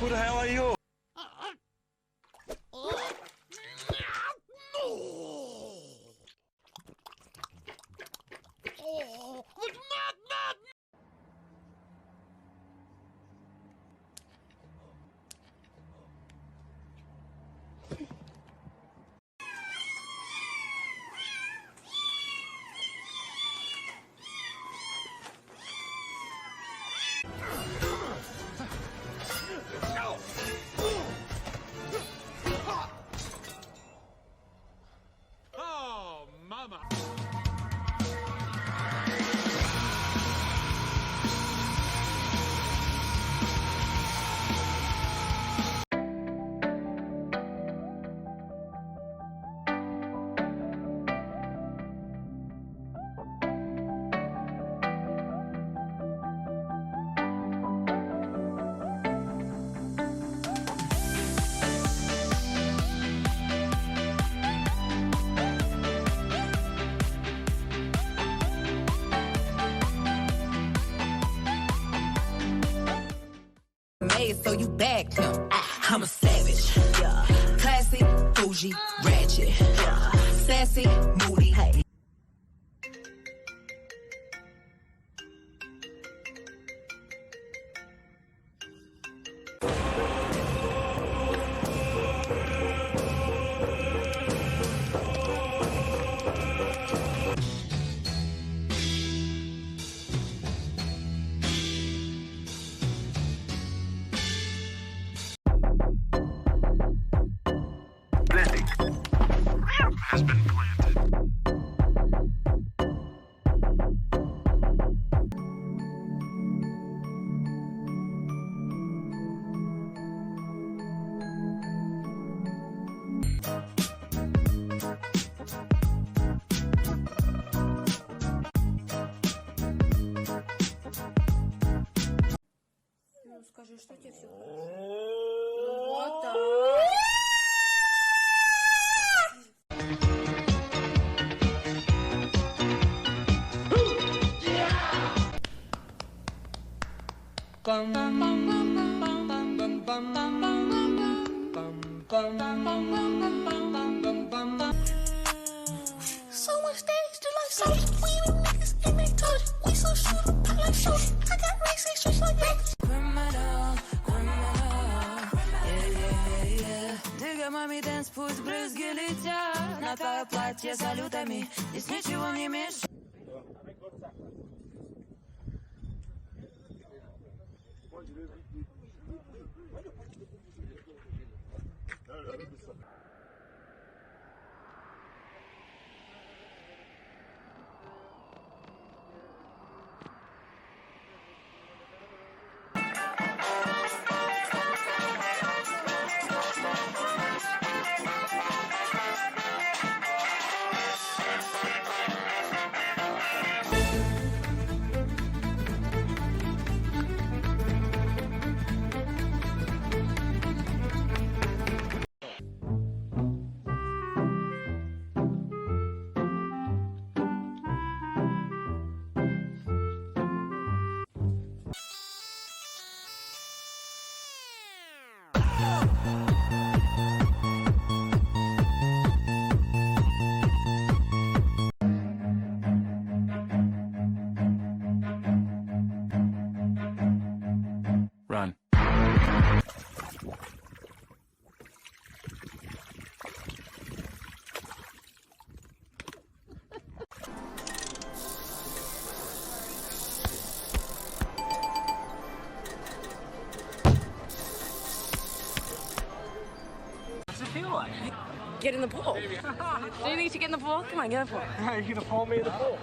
Who the hell are you? Oh, mama. So you back pimp. I'm a savage. Yeah. Classy, bougie, ratchet. Yeah. Sassy, moody. Hey. Has been planted. Ну скажи, что тебе все хорошо? Ну вот так. So much stage to like so we the niggas in they touch. We so shoot pop like shoot. I got racing streets like that. Criminal, yeah. Дига, мами, дэнс, пусть брызги летят на твое платье салютами. Здесь ничего не мешает. Run. What's it feel like? Get in the pool. Do you need to get in the pool? Come on, get in the pool. You're gonna pull me in the pool.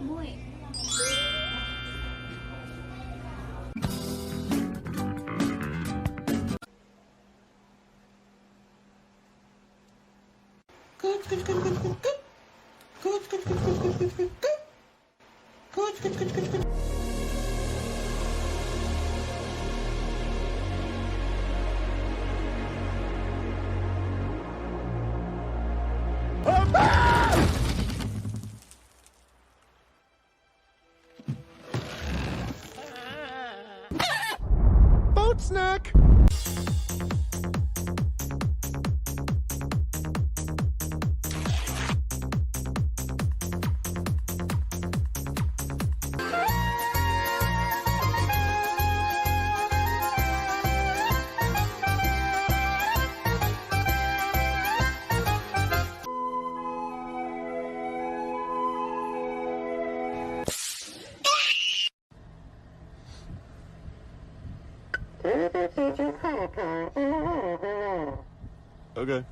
Muy. Boat snack! Okay.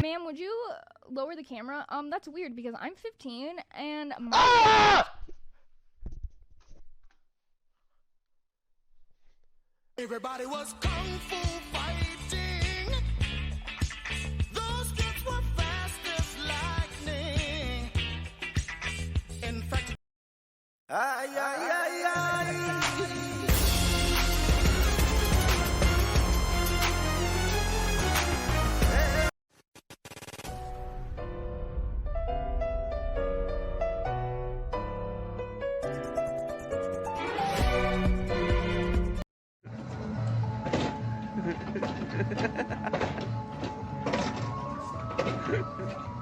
Ma'am, would you lower the camera? That's weird because I'm 15 and my Everybody was kung fu fighting. Those kids were fast as lightning. In fact, ay, ay, ay, ay. Ha ha ha.